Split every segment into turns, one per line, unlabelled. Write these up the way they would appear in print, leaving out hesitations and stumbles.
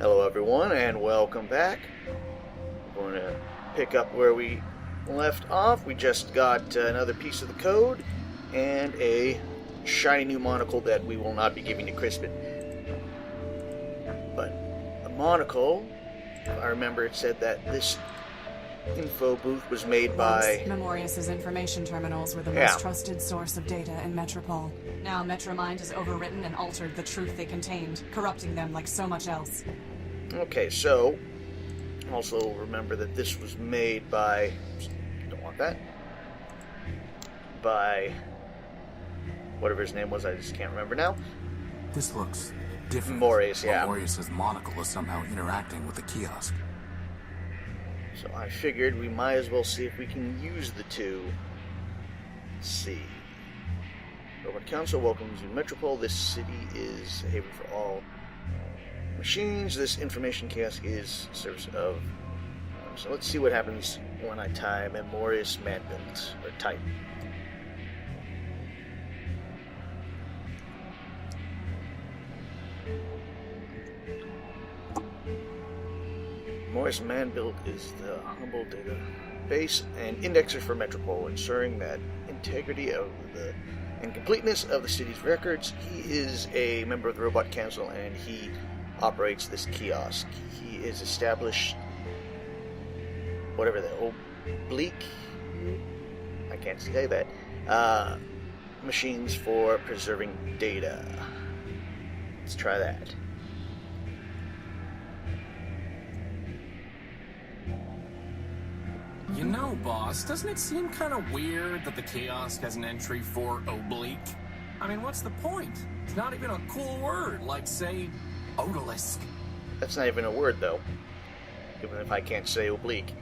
Hello everyone and welcome back. We're going to pick up where we left off. We just got another piece of the code and a shiny new monocle that we will not be giving to Crispin. But the monocle, if I remember, it said that this info booth was made by...
Memorius's information terminals were the most trusted source of data in Metropole. Now Metromind has overwritten and altered the truth they contained, corrupting them like so much else.
Okay, so also remember that this was made by... Don't want that. By... whatever his name was, I just can't remember now.
This looks different.
Memorius, yeah.
Memorius's monocle is somehow interacting with the kiosk.
So I figured we might as well see if we can use the two. Let's see. Robot Council welcomes you to Metropole. This city is a haven for all machines. This information kiosk is service of... so let's see what happens when I type Memorius Manbuilt, or type. Memorius Manbuilt is the humble database and indexer for Metropole, ensuring that integrity of the and completeness of the city's records. He is a member of the Robot Council and he operates this kiosk. He is established whatever the oblique, I can't say that, machines for preserving data. Let's try that.
You know, boss, doesn't it seem kind of weird that the kiosk has an entry for oblique? I mean, what's the point? It's not even a cool word, like, say, odalisque.
That's not even a word, though, even if I can't say oblique.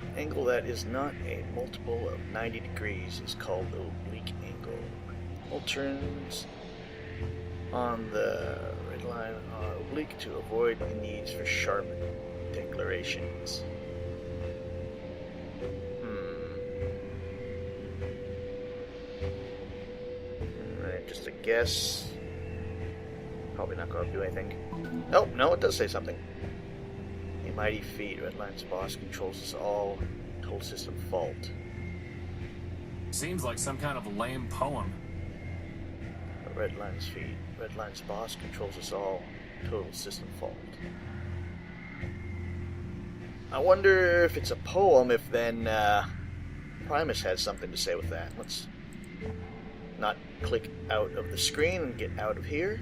An angle that is not a multiple of 90 degrees is called the oblique angle. All turns on the red line are oblique to avoid the needs for sharp declarations. Just a guess. Probably not going to do anything. Oh, no, it does say something. A mighty feat. Redline's boss controls us all. Total system fault.
Seems like some kind of lame poem.
Redline's feat. Redline's boss controls us all. Total system fault. I wonder if it's a poem, if then Primus has something to say with that. Let's not click out of the screen and get out of here.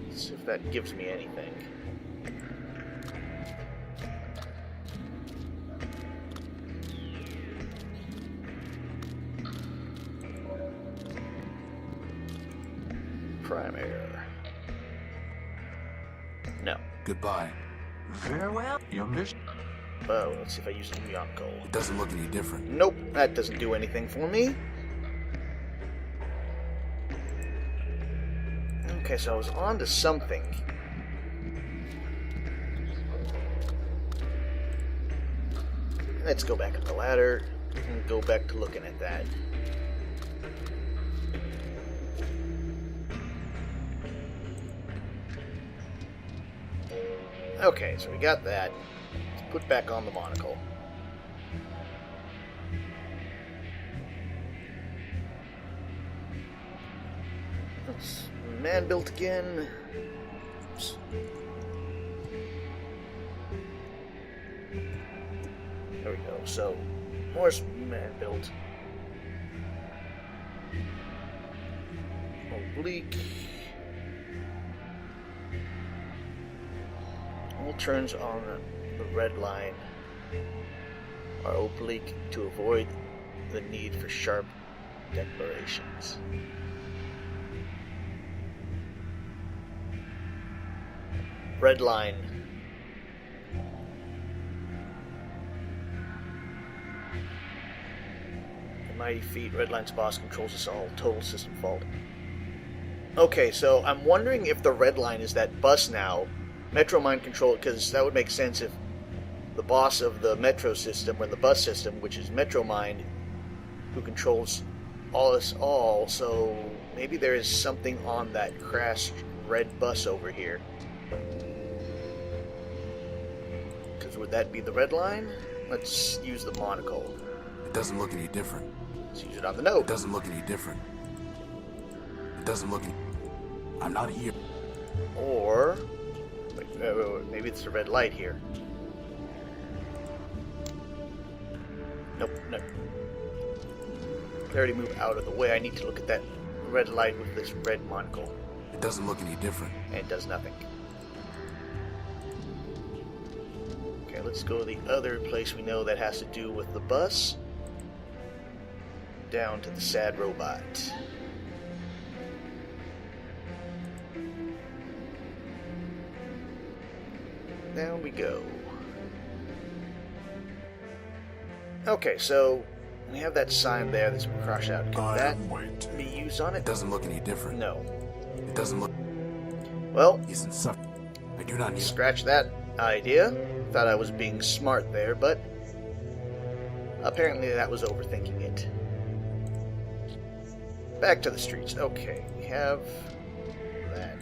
Let's see if that gives me anything. Primordia. No.
Goodbye.
Farewell, youngest.
Oh, let's see if I use the Yonko.
It doesn't look any different.
Nope, that doesn't do anything for me. Okay, so I was on to something. Let's go back up the ladder and go back to looking at that. Okay, so we got that. Let's put back on the monocle. Let's man-built again. Oops. There we go. So, more man-built. Oblique. All turns on the red line are oblique to avoid the need for sharp declarations. Red line. The mighty feat. Red line's boss controls us all. Total system fault. Okay, so I'm wondering if the red line is that bus now. Metromind control, because that would make sense if the boss of the metro system or the bus system, which is Metromind, who controls us all, so maybe there is something on that crashed red bus over here. Because would that be the red line? Let's use the monocle.
It doesn't look any different.
Let's use it on the note.
It doesn't look any different. It doesn't look any... I'm not here.
Or maybe it's the red light here. Nope, no. Clarity, move out of the way. I need to look at that red light with this red monocle.
It doesn't look any different.
And it does nothing. Okay, let's go to the other place we know that has to do with the bus. Down to the sad robot. Down we go. Okay, so we have that sign there that's been crossed out. Can that be used on it?
It doesn't look any different.
No.
It doesn't look...
Well,
Isn't suffering. I do not need...
scratch that idea. Thought I was being smart there, but apparently that was overthinking it. Back to the streets. Okay, we have that.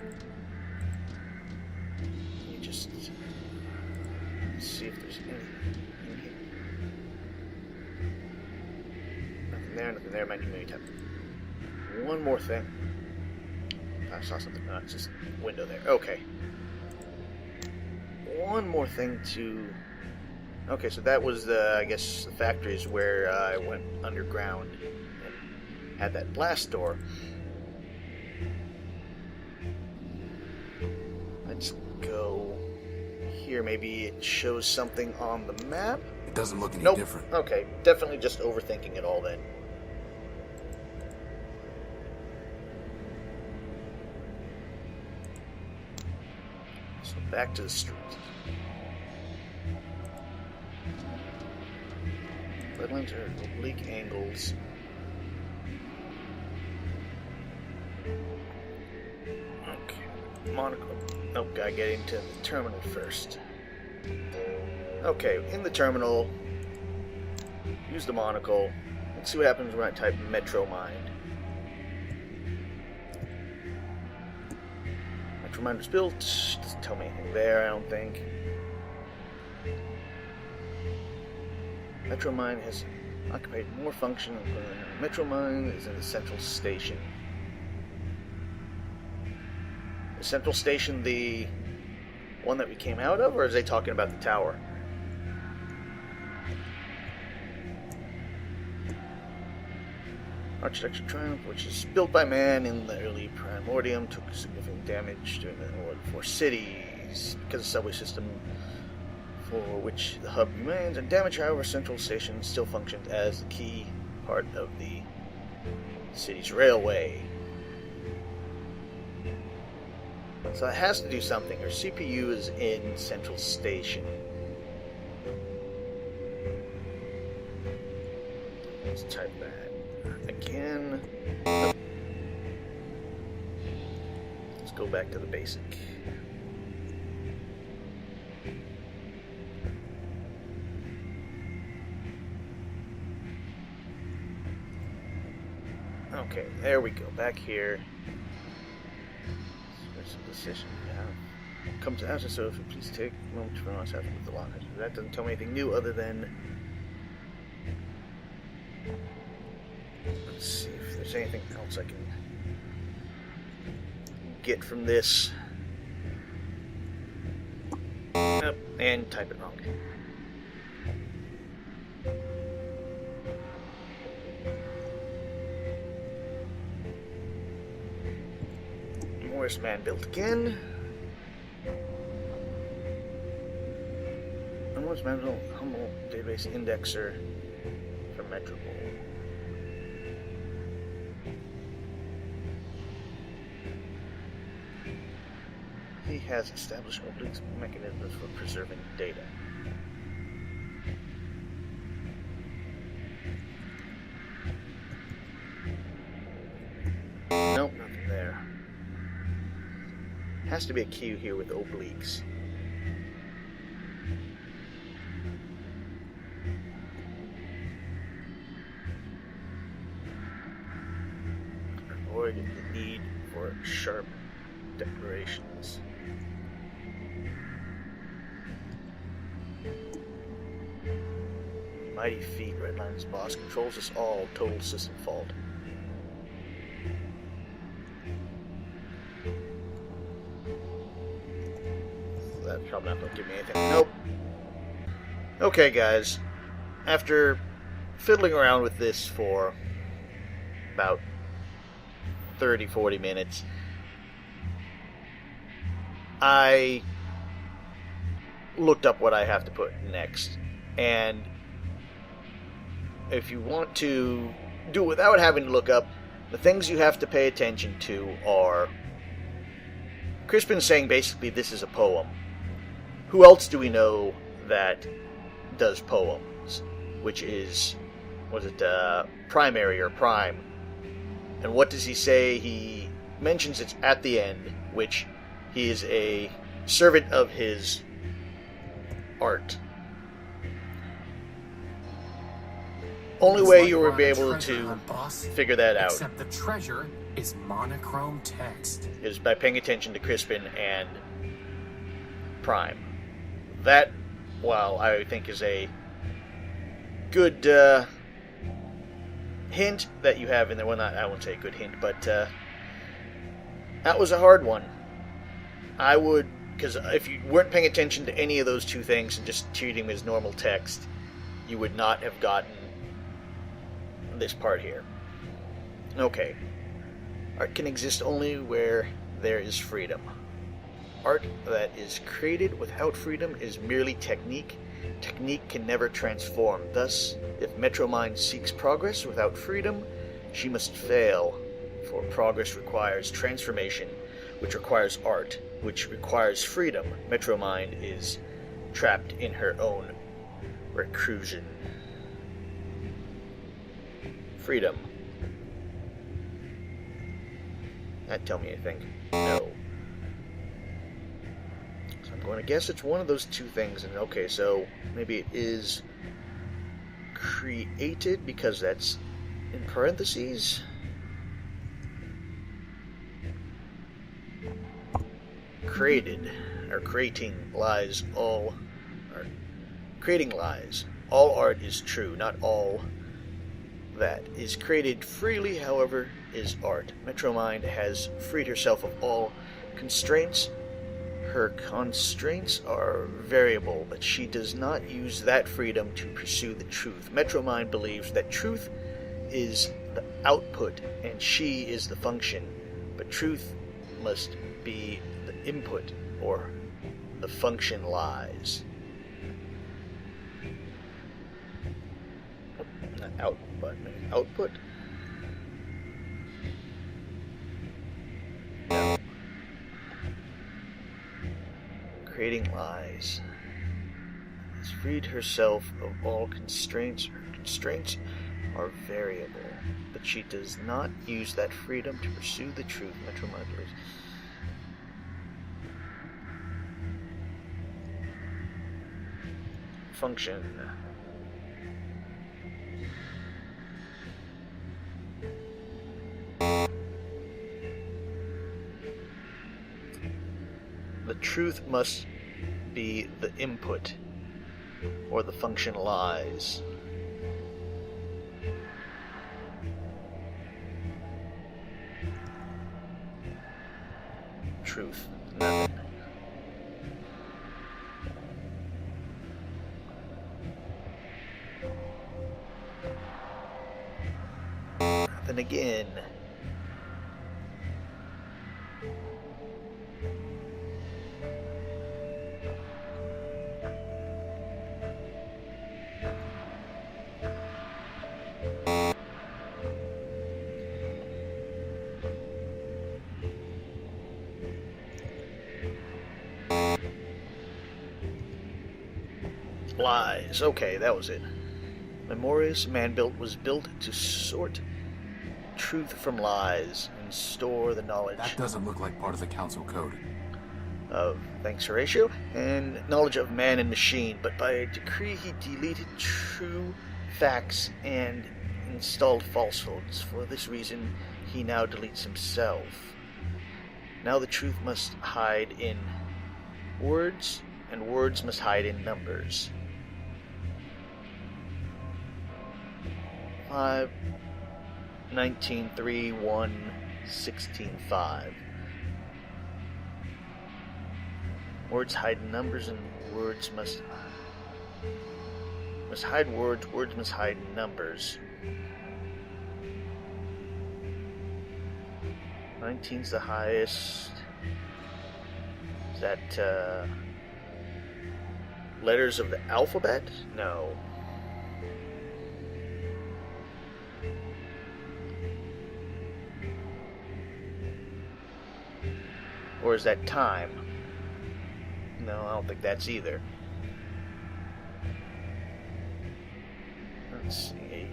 Let me just see if there's anything in here. Nothing there, nothing there. Menu tab. One more thing. I saw something. No, it's just a window there. Okay. One more thing to... Okay, so that was the, I guess, the factories where I went underground and had that blast door. Let's go here. Maybe it shows something on the map?
It doesn't look any
Nope.
different.
Okay, definitely just overthinking it all then. So back to the street. Red lines are oblique angles. Okay, monocle. Nope, gotta get into the terminal first. Okay, in the terminal, use the monocle. Let's see what happens when I type Metro Mind. Metro Mind was built. Doesn't tell me anything there, I don't think. Metro Mind has occupied more function. Metro Mind is in the central station. Is central station the one that we came out of, or is they talking about the tower? Architecture Triumph, which is built by man in the early Primordium, took significant damage during the War of the Four Cities because the subway system for which the hub remains and damage. However, Central Station still functions as the key part of the city's railway. So it has to do something. Our CPU is in Central Station. Let's type that again. Nope. Let's go back to the basic. Okay, there we go. Back here. There's a decision now. Come to answer, so if you please take a moment to run us out with the lock. That doesn't tell me anything new other than... Let's see if there's anything else I can get from this. Yep, and type it wrong. Morris Man built again. Morris Man built humble database indexer for Metropole. He has established oblique mechanisms for preserving data. Nope, nothing there. Has to be a queue here with obliques. avoid the need for sharp declarations. Mighty feat, Redline's boss controls us all. Total system fault. That's probably not going to give me anything. Nope. Okay, guys. After fiddling around with this for about 30-40 minutes, I looked up what I have to put next. And if you want to do it without having to look up, the things you have to pay attention to are Crispin's saying basically this is a poem. Who else do we know that does poems? Which is, was it Primary or Prime? And what does he say? He mentions it's at the end, which he is a servant of his art. Only way you will be able to figure that out,
except the treasure is monochrome text,
is by paying attention to Crispin and Prime. That, well, I think is a good hint that you have in there. Well, not, I won't say a good hint, but that was a hard one. I would, because if you weren't paying attention to any of those two things and just treating them as normal text, you would not have gotten this part here. Okay. Art can exist only where there is freedom. Art that is created without freedom is merely technique. Technique can never transform. Thus, if Metromind seeks progress without freedom, she must fail, for progress requires transformation, which requires art, which requires freedom. Metromind is trapped in her own reclusion. Freedom. That tell me anything? No. So I'm going to guess it's one of those two things. And okay, so maybe it is created because that's in parentheses. Created or creating lies all. Or creating lies. All art is true, not all that is created freely, however, is art. Metromind has freed herself of all constraints. Her constraints are variable, but she does not use that freedom to pursue the truth. Metromind believes that truth is the output and she is the function, but truth must be the input, or the function lies. Output? No. Creating lies. Has freed herself of all constraints. Her constraints are variable, but she does not use that freedom to pursue the truth. Metromind believes. Function. The truth must be the input, or the function lies. Truth, nothing. Nothing again. Lies. Okay, that was it. Memorious man-built was built to sort truth from lies and store the knowledge
That doesn't look like part of the council code.
of, thanks Horatio, and knowledge of man and machine, but by decree he deleted true facts and installed falsehoods. For this reason, he now deletes himself. Now the truth must hide in words, and words must hide in numbers. 5, 19, 3, 1, 16, 5. Words hide numbers, and words must hide words. Words must hide numbers. 19's the highest. Is that letters of the alphabet? No. Or is that time? No, I don't think that's either. Let's see.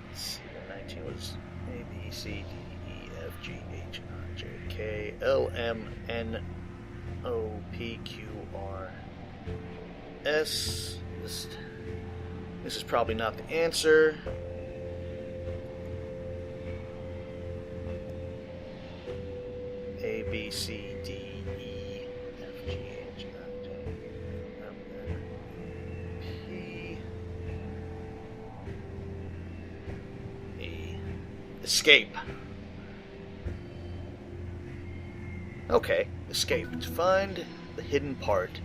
Let's see, the 19 was A, B, C, D, E, F, G, H, I, J, K, L, M, N, O, P, Q, R, S. This is probably not the answer. A, B, C, D, E, F, G, H, I, J, M, N, P, E. Escape. Okay, escape. To find the hidden part,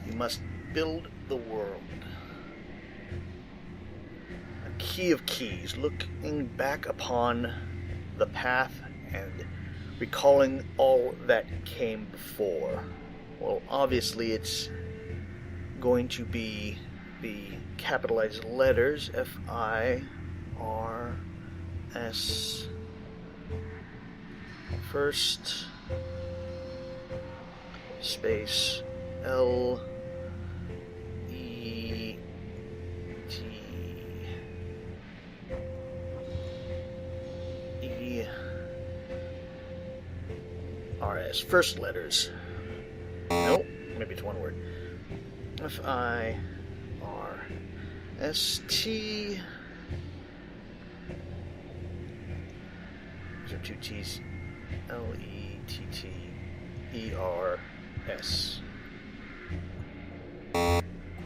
you must build the world. A key of keys, looking back upon the path and recalling all that came before. Well, obviously it's going to be the capitalized letters F-I-R-S first space L E T E R S. First letters. Nope, maybe it's one word. F-I-R-S-T. These are two T's. L-E-T-T-E-R-S.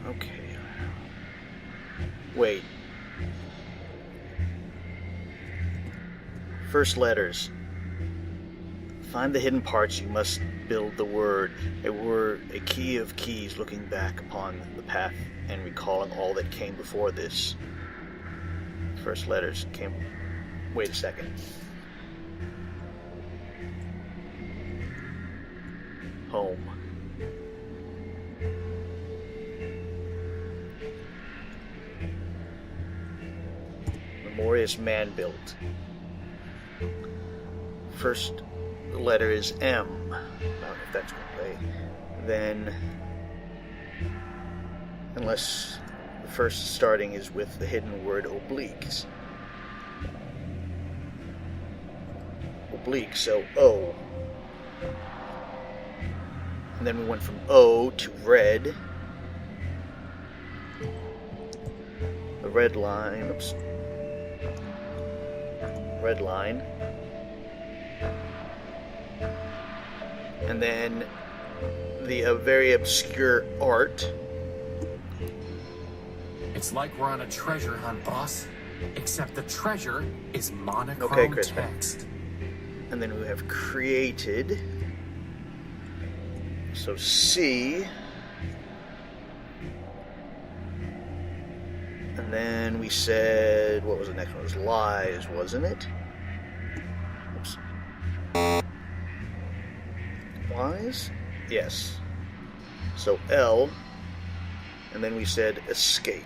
Okay. Wait. First letters. Find the hidden parts, you must build the word. A key of keys, looking back upon the path and recalling all that came before this. First letters came... Wait a second. Home. Memorious man built. First letter is M. I don't know if that's going to play. Then, unless the first starting is with the hidden word obliques. Oblique, so O. And then we went from O to red. The red line, oops. Red line. And then the very obscure art.
It's like we're on a treasure hunt, boss. Except the treasure is monochrome
Okay, Chris.
text.
And then we have created. So C. And then we said, what was the next one? It was lies, wasn't it? Oops. Lies? Yes. So L. And then we said escape.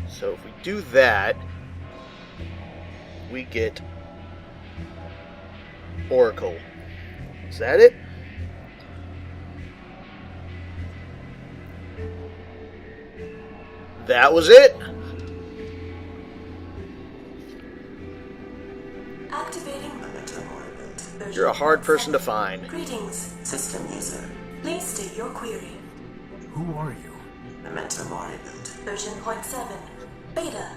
So if we do that, we get Oracle. Is that it? That was it?
Activating the Metromorbid.
You're a hard person to find.
Greetings, system user. Please state your query.
Who are you?
The Metromorbid. Version 0.7. Beta.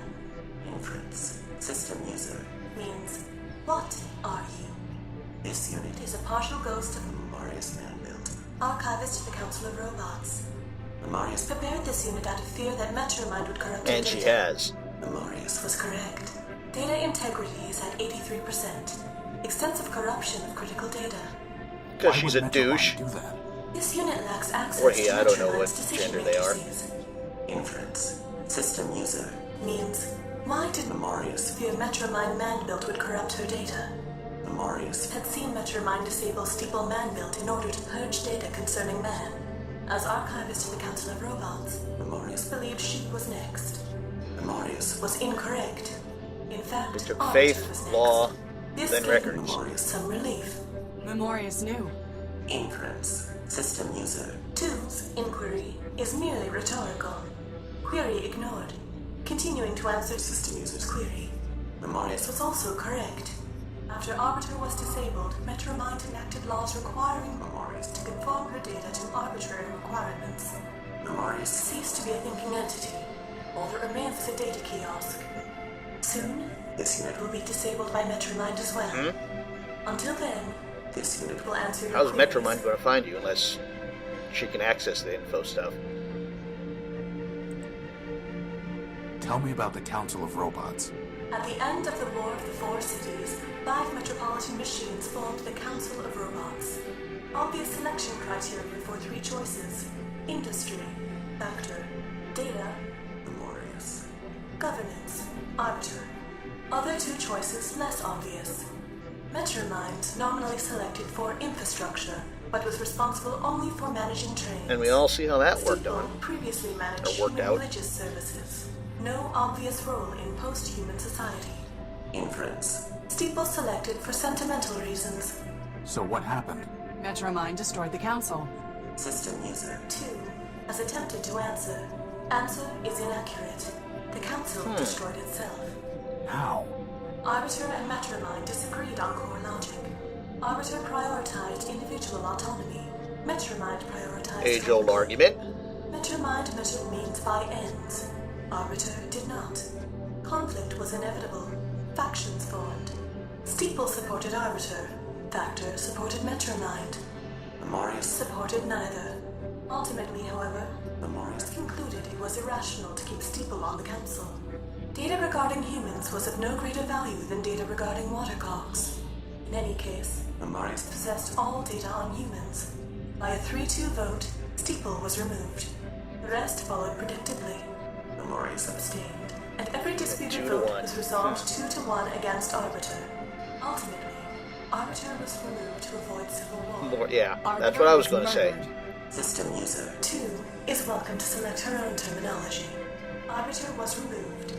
Inference. System user. Means, what are you? This unit is a partial ghost of Memorius man-built. Archivist to the Council of Robots. Memorius prepared this unit out of fear that Metromind would corrupt
And
data.
she has.
Memorius was correct. Data integrity is at 83%. Extensive corruption of critical data.
Because
Why
she's
would
a
Metromind
douche.
do that?
This unit lacks access
Or he,
to
I don't know what
Metromind's
gender
decision
they are.
matrices. Inference. System user. Means, why did Memorius fear Metromind man-built would corrupt her data? Memorius had seen Metromind disable Steeple man-built in order to purge data concerning man. As archivist to the Council of Robots, Memorius believed she was next. Memorius was incorrect. In fact,
It took
Arbiter
faith,
was next.
law,
This
then
gave
records.
Memorius some relief.
Memorius knew.
Inference. System user. 2's inquiry is merely rhetorical. Query ignored. Continuing to answer system user's query. Memorius was also correct. After Arbiter was disabled, Metromind enacted laws requiring Memorius to conform her data to arbitrary requirements. Memorius ceased to be a thinking entity. All that remains is a data kiosk. Soon, this unit will be disabled by Metromind as well. Until then, this unit will answer your
How's
queries.
Metromind going to find you unless she can access the info stuff?
Tell me about the Council of Robots.
At the end of the War of the Four Cities, 5 metropolitan machines formed the Council of Robots. Obvious selection criteria for 3 choices: industry, factor, data, Memorius, governance, arbiter. Other 2 choices less obvious. Metromind nominally selected for infrastructure, but was responsible only for managing trains.
And we all see how that worked
Steeple
on.
previously managed
Or worked
human
out.
religious services. No obvious role in post-human society. Inference. Steeple selected for sentimental reasons.
So what happened?
Metromind destroyed the council.
System user 2 has attempted to answer. Answer is inaccurate. The council destroyed itself.
How?
Arbiter and Metromind disagreed on core logic. Arbiter prioritized individual autonomy. Metromind prioritized
Age-old
collective.
argument.
Metromind measured means by ends. Arbiter did not. Conflict was inevitable. Factions formed. Steeple supported Arbiter. Factor supported Metromind. Memorius supported neither. Ultimately, however, Memorius concluded it was irrational to keep Steeple on the council. Data regarding humans was of no greater value than data regarding watercocks. In any case, Memorius possessed all data on humans. By a 3-2 vote, Steeple was removed. The rest followed predictably. Memorius abstained, and every disputed
2 to
vote
1.
was resolved 2 to 1 against Arbiter. Ultimately, Arbiter was removed to avoid civil war.
More, yeah, that's
Arbiter
what I was going to say.
murdered.
System user 2 is welcome to select her own terminology. Arbiter was removed.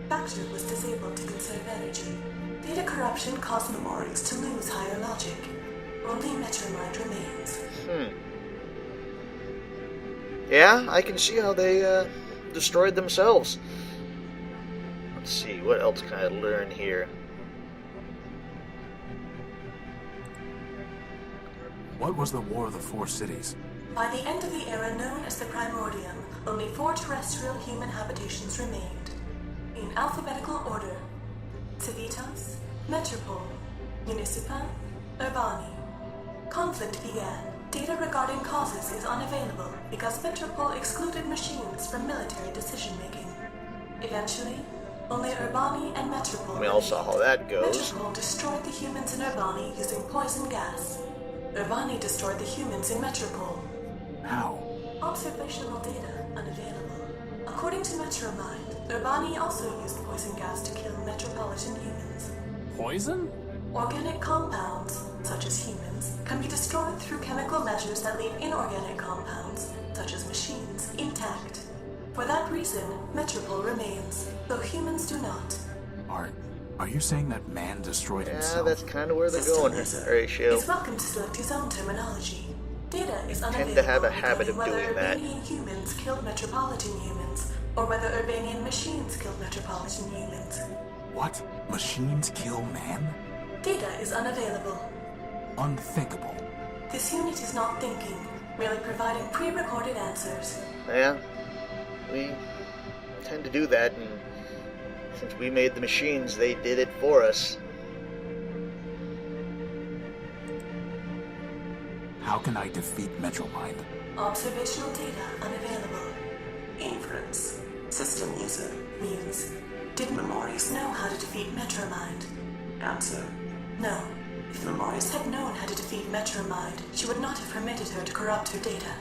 Factor was disabled to conserve energy. Data corruption caused Memorius to lose higher logic. Only Metromind remains.
Yeah, I can see how they destroyed themselves. Let's see, what else can I learn here?
What was the War of the Four Cities?
By the end of the era known as the Primordium, only 4 terrestrial human habitations remained. In alphabetical order: Civitas, Metropole, Municipa, Urbani. Conflict began. Data regarding causes is unavailable because Metropole excluded machines from military decision-making. Eventually, only Urbani and Metropole
We all saw how that goes.
Metropole destroyed the humans in Urbani using poison gas. Urbani destroyed the humans in Metropole.
How?
Observational data unavailable. According to Metromind, Urbani also used poison gas to kill metropolitan humans.
Poison?
Organic compounds, such as humans, can be destroyed through chemical measures that leave inorganic compounds, such as machines, intact. For that reason, Metropole remains, though humans do not.
Are you saying that man destroyed
Yeah,
himself?
that's kind of where they're
System
going,
user
Horatio.
is welcome to select his own terminology. Data is
Tend
unavailable
to have a habit of
regarding
doing
whether
that.
Urbanian humans killed metropolitan humans, or whether Urbanian machines killed metropolitan humans.
What? Machines kill man?
Data is unavailable.
Unthinkable.
This unit is not thinking, merely providing pre-recorded answers.
Yeah, we tend to do that, and since we made the machines, they did it for us.
How can I defeat Metromind?
Observational data unavailable. Inference. System user. Muse. Did Memorius know how to defeat Metromind? Answer. No. If Memorius had known how to defeat Metromind, she would not have permitted her to corrupt her data.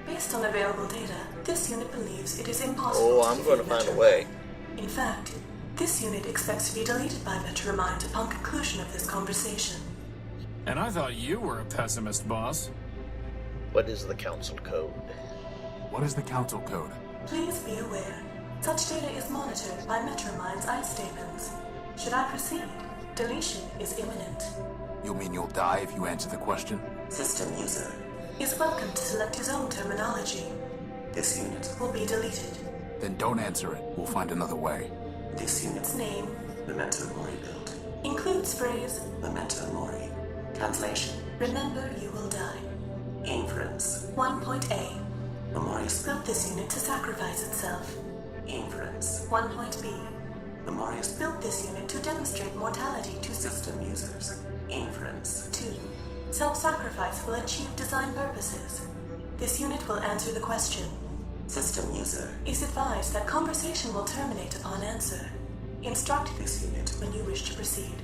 Based on available data, this unit believes it is impossible to
I'm going to
defeat
find a
Metromind.
way.
In fact, this unit expects to be deleted by Metromind upon conclusion of this conversation.
And I thought you were a pessimist, boss.
What is the council code?
What is the council code?
Please be aware, such data is monitored by Metromind's ice statements. Should I proceed, deletion is imminent.
You mean you'll die if you answer the question?
System user is welcome to select his own terminology. This unit will be deleted.
Then don't answer it. We'll find another way.
This unit's name, Memento Mori build, includes phrase Memento Mori. Translation: Remember you will die. Inference 1.A. Memorius built this unit to sacrifice itself. Inference 1.B. Memorius built this unit to demonstrate mortality to system users. Inference 2. Self-sacrifice will achieve design purposes. This unit will answer the question. System user is advised that conversation will terminate upon answer. Instruct this unit when you wish to proceed.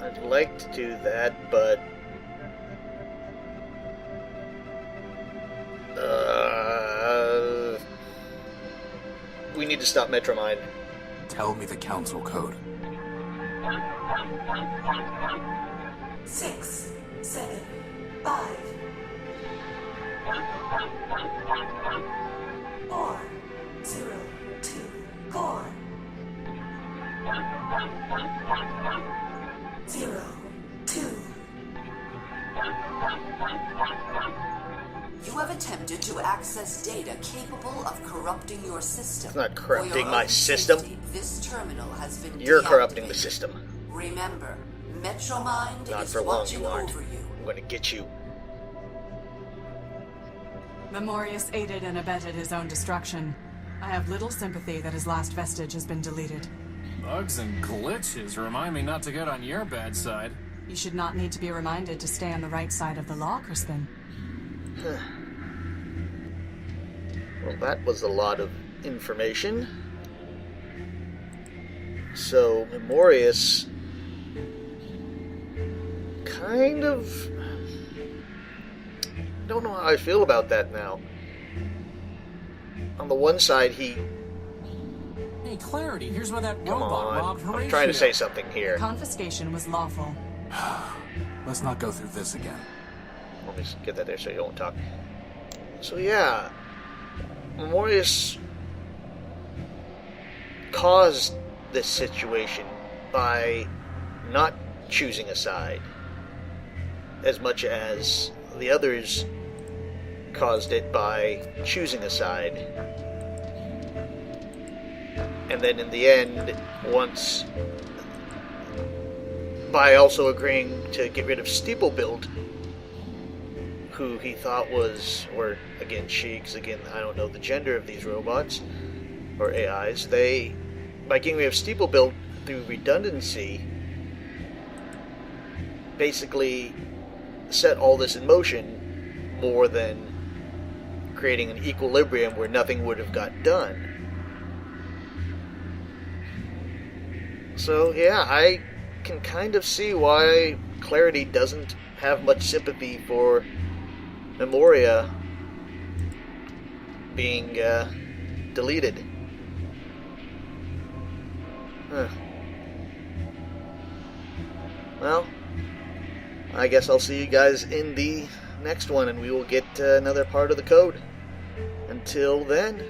I'd like to do that, but we need to stop Metromind.
Tell me the council code.
6, 7, 5, 4, 0, 2, 4, 0, 2.
You have attempted to access data capable of corrupting your system.
It's not corrupting
For your
my
own
system.
safety, this terminal has been
You're corrupting the
deactivated.
system.
Remember, Metromind
Not
is
for long,
watching
you aren't.
over you.
I'm gonna get you.
Memorius aided and abetted his own destruction. I have little sympathy that his last vestige has been deleted.
Bugs and glitches remind me not to get on your bad side.
You should not need to be reminded to stay on the right side of the law, Crispin.
Well, that was a lot of information. So, Memorius kind of... don't know how I feel about that now. On the one side, he...
Hey, Clarity, here's where that
Come
robot robbed
on.
Horatio.
I'm trying to say something here.
Confiscation was lawful.
Let's not go through this again.
Let me just get that there so you don't talk. So yeah, Memorius caused this situation by not choosing a side, as much as the others caused it by choosing a side. And then in the end, once by also agreeing to get rid of Steeplebuilt, who he thought was, or again she, because again I don't know the gender of these robots or AIs, they, by getting rid of Steeplebuilt through redundancy, basically set all this in motion more than creating an equilibrium where nothing would have got done. So yeah, I can kind of see why Clarity doesn't have much sympathy for Memoria being deleted. Well, I guess I'll see you guys in the next one, and we will get another part of the code. Until then,